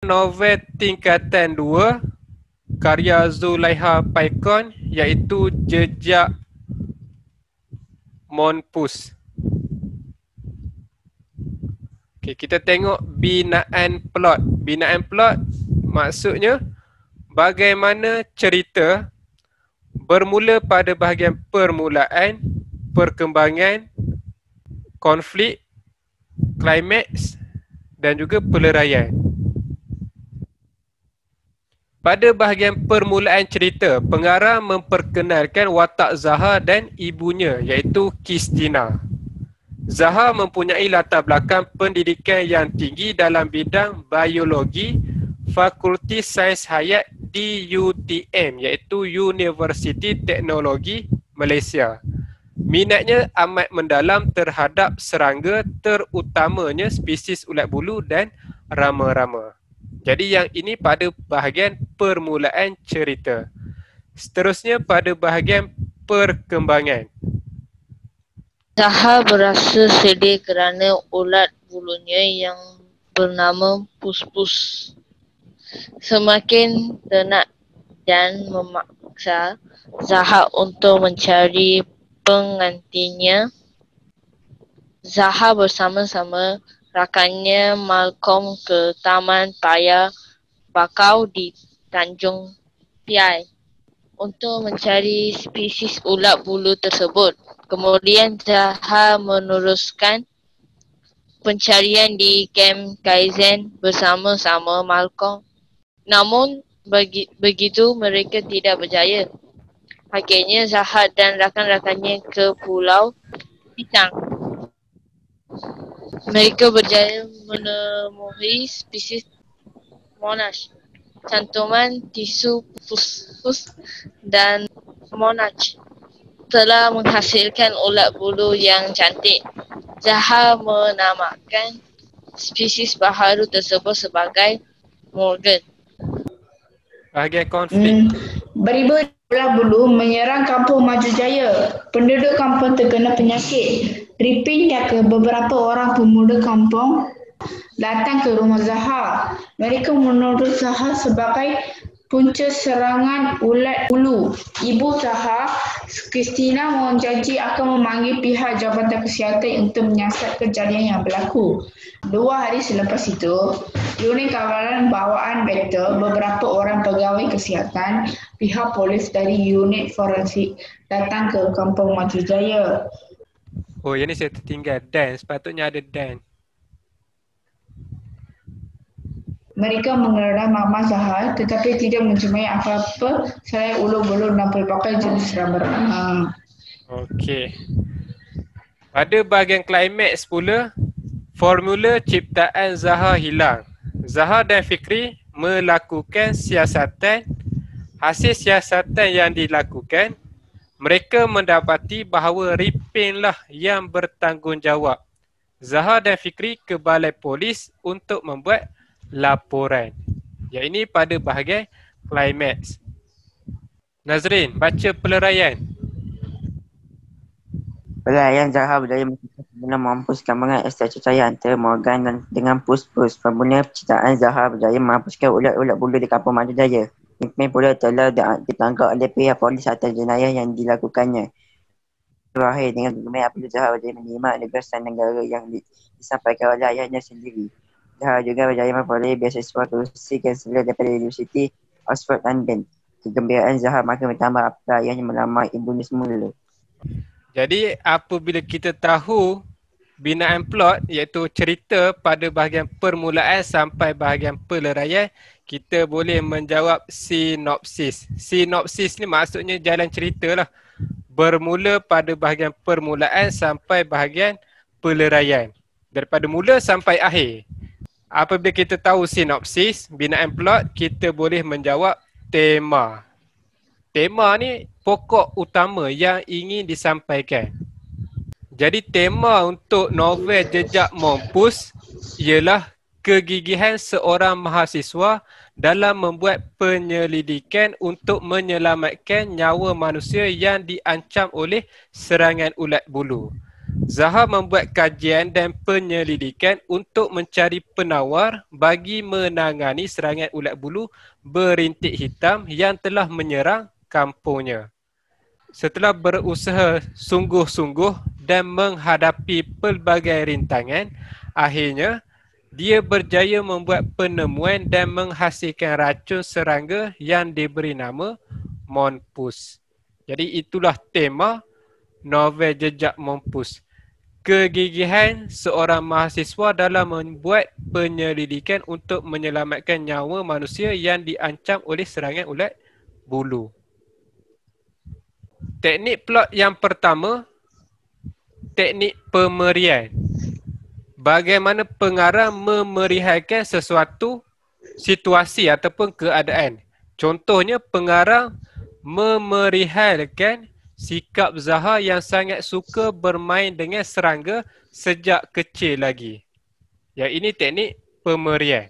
novel tingkatan 2 karya Zulaiha Paikon iaitu Jejak Monpus. Okay, kita tengok binaan plot. Binaan plot maksudnya bagaimana cerita bermula pada bahagian permulaan, perkembangan, konflik, klimaks dan juga peleraian. Pada bahagian permulaan cerita, pengarah memperkenalkan watak Zaha dan ibunya iaitu Kristina. Zaha mempunyai latar belakang pendidikan yang tinggi dalam bidang biologi, Fakulti Sains Hayat di UTM iaitu Universiti Teknologi Malaysia. Minatnya amat mendalam terhadap serangga, terutamanya spesies ulat bulu dan rama-rama. Jadi yang ini pada bahagian permulaan cerita. Seterusnya pada bahagian perkembangan. Zaha berasa sedih kerana ulat bulunya yang bernama Pus-Pus semakin ternak dan memaksa Zaha untuk mencari penggantinya. Zaha bersama-sama rakannya Malcolm ke Taman Paya Bakau di Tanjung Piai untuk mencari spesies ulat bulu tersebut. Kemudian Zaha meneruskan pencarian di Camp Kaizen bersama-sama Malcolm. Namun begitu mereka tidak berjaya. Akhirnya Zaha dan rakan-rakannya ke Pulau Pitang. Mereka berjaya menemui spesies Monash, cantuman tisu Pus-Pus dan Monash telah menghasilkan ulat bulu yang cantik. Zaha menamakan spesies baharu tersebut sebagai Morgan. Bahagian konflik. Beribu ulat bulu menyerang kampung Maju Jaya. Penduduk kampung terkena penyakit. Ripin ke beberapa orang pemuda kampung datang ke rumah Zaha. Mereka menuduh Zaha sebagai punca serangan ulat bulu. Ibu Zaha, Kristina, menjanji akan memanggil pihak Jabatan Kesihatan untuk menyiasat kejadian yang berlaku. 2 hari selepas itu, unit kawalan bawaan battle, beberapa orang pegawai kesihatan, pihak polis dari unit forensik datang ke kampung Maju Jaya. Oh, yang ni saya tertinggal. Dan, sepatutnya ada Dan. Mereka mengeram Mama Zaha tetapi tidak menjumpai apa-apa selain ulu-bulu dan pelbagai jenis rama-rama. Okey. Pada bahagian klimaks pula, formula ciptaan Zaha hilang. Zaha dan Fikri melakukan siasatan. Hasil siasatan yang dilakukan, mereka mendapati bahawa Ripin lah yang bertanggungjawab. Zaha dan Fikri ke balai polis untuk membuat laporan. Yang ini pada bahagian klimaks. Nazrin, baca peleraian. Peleraian Zaha berjaya menghapuskan mengenai percayaan antara Morgan dan dengan Pus-Pus. Formula penciptaan Zaha berjaya menghapuskan ulat-ulat bulu di kampung Maju Jaya. Ripin pula telah ditangkap oleh pihak polis atas jenayah yang dilakukannya. Berakhir dengan kegembiraan apabila Zaha berjaya menerima anugerah negara yang disampaikan oleh ayahnya sendiri. Zaha juga berjaya memperoleh beasiswa kursi kansler daripada Universiti Oxford London. Kegembiraan Zaha makin bertambah apabila ayahnya melamar ibunya semula. Jadi apabila kita tahu binaan plot iaitu cerita pada bahagian permulaan sampai bahagian peleraian, kita boleh menjawab sinopsis. Sinopsis ni maksudnya jalan cerita lah. Bermula pada bahagian permulaan sampai bahagian peleraian. Daripada mula sampai akhir. Apabila kita tahu sinopsis, binaan plot, kita boleh menjawab tema. Tema ni pokok utama yang ingin disampaikan. Jadi tema untuk novel Jejak Monpus ialah kegigihan seorang mahasiswa dalam membuat penyelidikan untuk menyelamatkan nyawa manusia yang diancam oleh serangan ulat bulu. Zaha membuat kajian dan penyelidikan untuk mencari penawar bagi menangani serangan ulat bulu berintik hitam yang telah menyerang kampungnya. Setelah berusaha sungguh-sungguh dan menghadapi pelbagai rintangan, akhirnya dia berjaya membuat penemuan dan menghasilkan racun serangga yang diberi nama Monpus. Jadi itulah tema novel Jejak Monpus. Kegigihan seorang mahasiswa dalam membuat penyelidikan untuk menyelamatkan nyawa manusia yang diancam oleh serangan ulat bulu. Teknik plot yang pertama, teknik pemerian. Bagaimana pengarang memerihalkan sesuatu situasi ataupun keadaan. Contohnya pengarang memerihalkan sikap Zaha yang sangat suka bermain dengan serangga sejak kecil lagi. Yang ini teknik pemerian.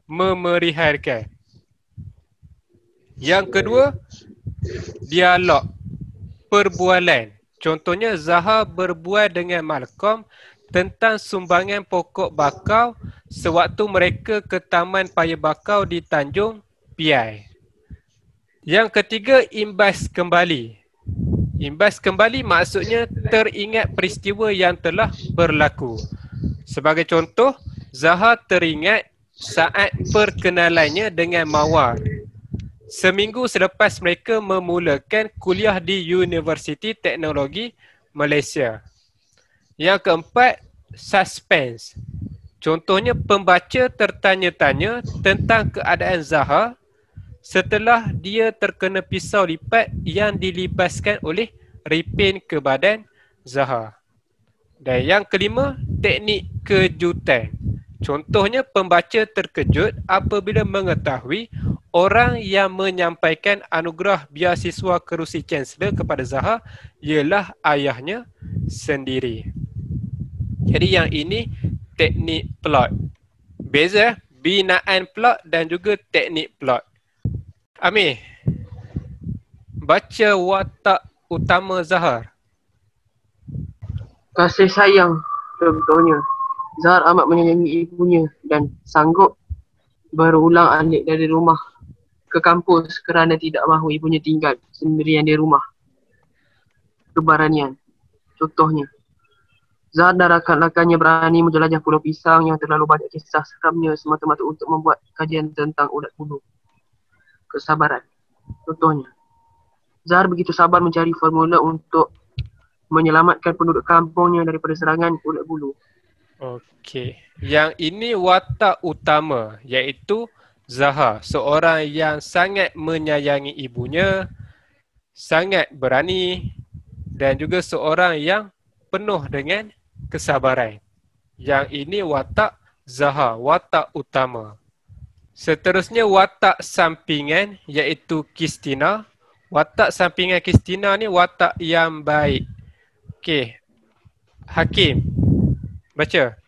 Memerihalkan. Yang kedua, dialog. Perbualan. Contohnya Zaha berbual dengan Malcolm tentang sumbangan pokok bakau sewaktu mereka ke Taman Paya Bakau di Tanjung Piai. Yang ketiga, imbas kembali. Imbas kembali maksudnya teringat peristiwa yang telah berlaku. Sebagai contoh, Zaha teringat saat perkenalannya dengan Mawar. Seminggu selepas mereka memulakan kuliah di Universiti Teknologi Malaysia. Yang keempat, suspense. Contohnya pembaca tertanya-tanya tentang keadaan Zaha setelah dia terkena pisau lipat yang dilibaskan oleh Ripin ke badan Zaha. Dan yang kelima, teknik kejutan. Contohnya pembaca terkejut apabila mengetahui orang yang menyampaikan anugerah beasiswa kerusi Chancellor kepada Zaha ialah ayahnya sendiri. Jadi yang ini teknik plot. Beza binaan plot dan juga teknik plot. Amir, baca watak utama Zahar. Kasih sayang, contohnya. Zahar amat menyayangi ibunya dan sanggup berulang-alik dari rumah ke kampus kerana tidak mahu ibunya tinggal sendirian di rumah. Keberanian, contohnya. Zahar dan rakan-rakannya berani menjelajah Pulau Pisang yang terlalu banyak kisah seramnya semata-mata untuk membuat kajian tentang ulat bulu. Kesabaran, contohnya. Zahar begitu sabar mencari formula untuk menyelamatkan penduduk kampungnya daripada serangan ulat bulu. Okey. Yang ini watak utama iaitu Zaha, seorang yang sangat menyayangi ibunya, sangat berani dan juga seorang yang penuh dengan kesabaran. Yang ini watak Zaha, watak utama. Seterusnya watak sampingan iaitu Kristina. Watak sampingan Kristina ni watak yang baik. Okey. Hakim, baca.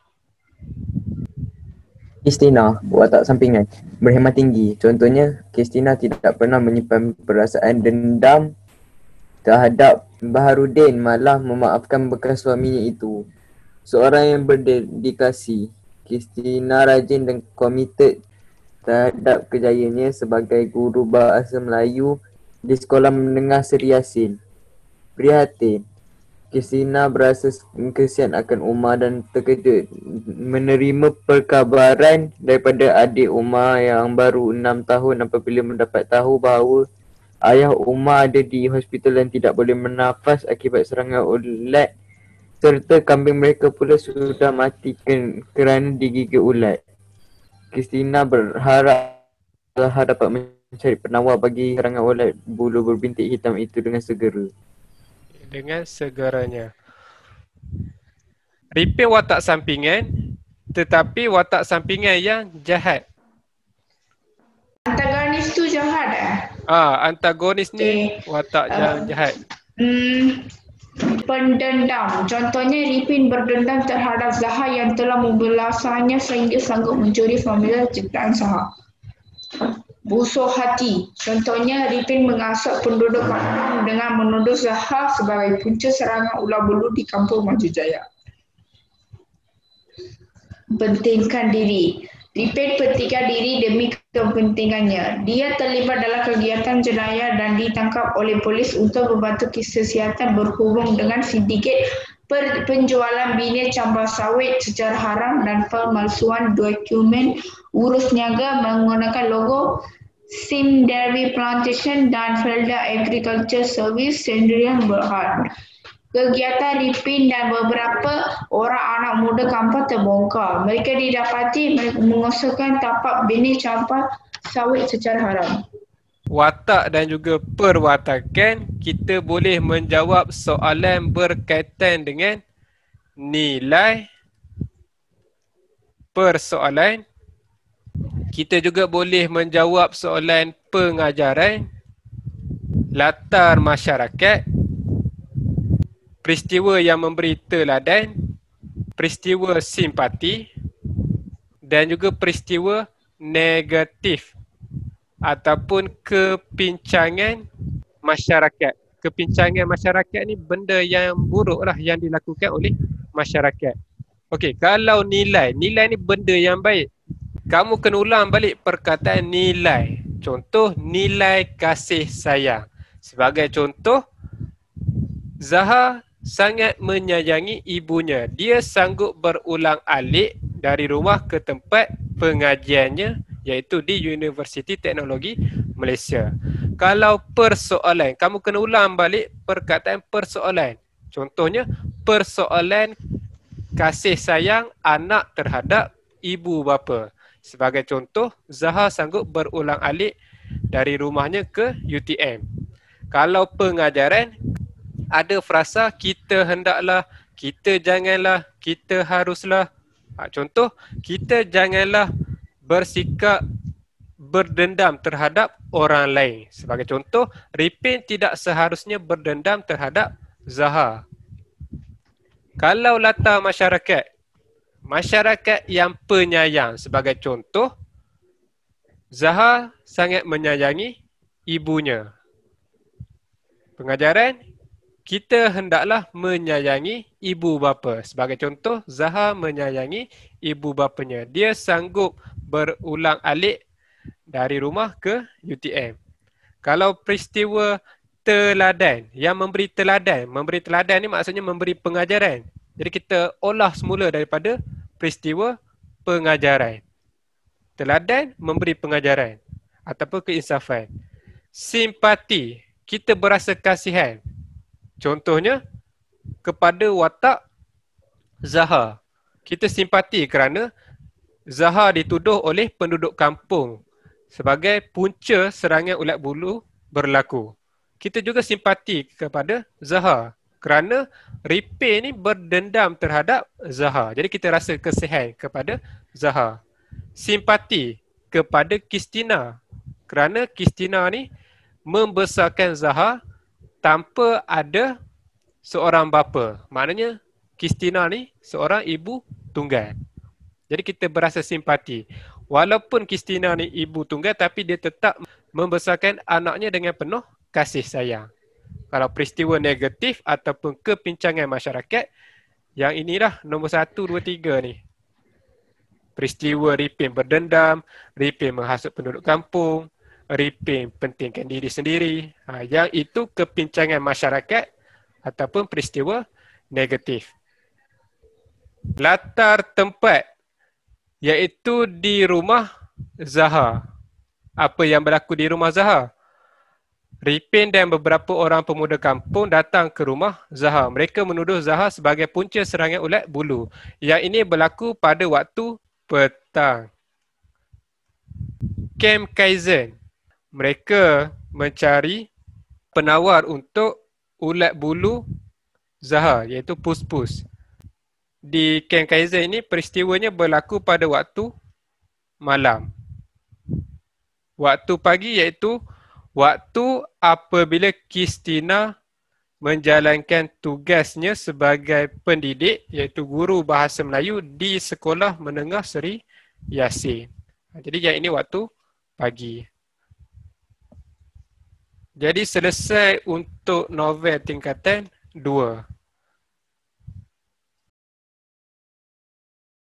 Kristina, watak sampingan, berhemat tinggi. Contohnya, Kristina tidak pernah menyimpan perasaan dendam terhadap Baharudin, malah memaafkan bekas suaminya itu. Seorang yang berdedikasi, Kristina rajin dan komited terhadap kejayaannya sebagai guru bahasa Melayu di Sekolah Menengah Seri Yasin. Prihatin, Kristina berasa kesian akan Umar dan terkejut menerima perkabaran daripada adik Umar yang baru 6 tahun apabila mendapat tahu bahawa ayah Umar ada di hospital dan tidak boleh bernafas akibat serangan ulat serta kambing mereka pula sudah mati kerana digigit ulat. Kristina berharap Zaha dapat mencari penawar bagi serangan ulat bulu berbintik hitam itu dengan segera. Dengan segeranya. Ripin watak sampingan, tetapi watak sampingan yang jahat. Antagonis tu jahat Antagonis ni watak yang jahat. Pendendam. Contohnya Ripin berdendam terhadap Zaha yang telah membelasannya sehingga sanggup mencuri formula ciptaan Zaha. busuk hati. Contohnya, Ripin mengasap penduduk kampung dengan menuduh Zahar sebagai punca serangan ular bulu di Kampung Maju Jaya. Pentingkan diri. Ripin pentingkan diri demi kepentingannya. Dia terlibat dalam kegiatan jenayah dan ditangkap oleh polis untuk membantu kesihatan berhubung dengan sindiket penjualan bina campur sawit secara haram dan pemalsuan dokumen urus niaga menggunakan logo Sim Dairy Plantation dan Felda Agriculture Service Sdn Berhad. Kegiatan Ripin dan beberapa orang anak muda kampung terbongkar. Mereka didapati mengusahakan tapak benih campur sawit secara haram. Watak dan juga perwatakan, kita boleh menjawab soalan berkaitan dengan nilai persoalan. Kita juga boleh menjawab soalan pengajaran, latar masyarakat, peristiwa yang memberi teladan, peristiwa simpati dan juga peristiwa negatif ataupun kepincangan masyarakat. Kepincangan masyarakat ni benda yang buruk lah yang dilakukan oleh masyarakat. Okey, kalau nilai ni benda yang baik. Kamu kena ulang balik perkataan nilai. Contoh, nilai kasih sayang. Sebagai contoh, Zahar sangat menyayangi ibunya. Dia sanggup berulang-alik dari rumah ke tempat pengajiannya, iaitu di Universiti Teknologi Malaysia. Kalau persoalan, kamu kena ulang balik perkataan persoalan. Contohnya, persoalan kasih sayang anak terhadap ibu bapa. Sebagai contoh, Zahar sanggup berulang-alik dari rumahnya ke UTM. Kalau pengajaran, ada frasa kita hendaklah, kita janganlah, kita haruslah. Contoh, kita janganlah bersikap berdendam terhadap orang lain. Sebagai contoh, Ripin tidak seharusnya berdendam terhadap Zahar. Kalau latar masyarakat, masyarakat yang penyayang. Sebagai contoh, Zahar sangat menyayangi ibunya. Pengajaran, kita hendaklah menyayangi ibu bapa. Sebagai contoh, Zahar menyayangi ibu bapanya. Dia sanggup berulang-alik dari rumah ke UTM. Kalau peristiwa teladan, yang memberi teladan ni maksudnya memberi pengajaran. Jadi kita olah semula daripada peristiwa pengajaran. Teladan memberi pengajaran ataupun keinsafan. Simpati, kita berasa kasihan. Contohnya, kepada watak Zahar. Kita simpati kerana Zahar dituduh oleh penduduk kampung sebagai punca serangan ulat bulu berlaku. Kita juga simpati kepada Zahar kerana Ripin ni berdendam terhadap Zahar. Jadi kita rasa kasihan kepada Zahar. Simpati kepada Kristina kerana Kristina ni membesarkan Zahar tanpa ada seorang bapa. Maknanya Kristina ni seorang ibu tunggal. Jadi kita berasa simpati. Walaupun Kristina ni ibu tunggal, tapi dia tetap membesarkan anaknya dengan penuh kasih sayang. Kalau peristiwa negatif ataupun kepincangan masyarakat, yang inilah nombor 1, 2, 3 ni. Peristiwa Ripin berdendam, Ripin menghasut penduduk kampung, Ripin pentingkan diri sendiri. Yang itu kepincangan masyarakat ataupun peristiwa negatif. Latar tempat, iaitu di rumah Zahar. Apa yang berlaku di rumah Zahar? Ripin dan beberapa orang pemuda kampung datang ke rumah Zahar. Mereka menuduh Zahar sebagai punca serangan ulat bulu. Yang ini berlaku pada waktu petang. Camp Kaizen. Mereka mencari penawar untuk ulat bulu Zahar, iaitu pus-pus. Di Camp Kaizen ini peristiwanya berlaku pada waktu malam. Waktu pagi iaitu waktu apabila Kristina menjalankan tugasnya sebagai pendidik, iaitu guru bahasa Melayu di Sekolah Menengah Seri Yasin. Jadi yang ini waktu pagi. Jadi selesai untuk novel tingkatan 2.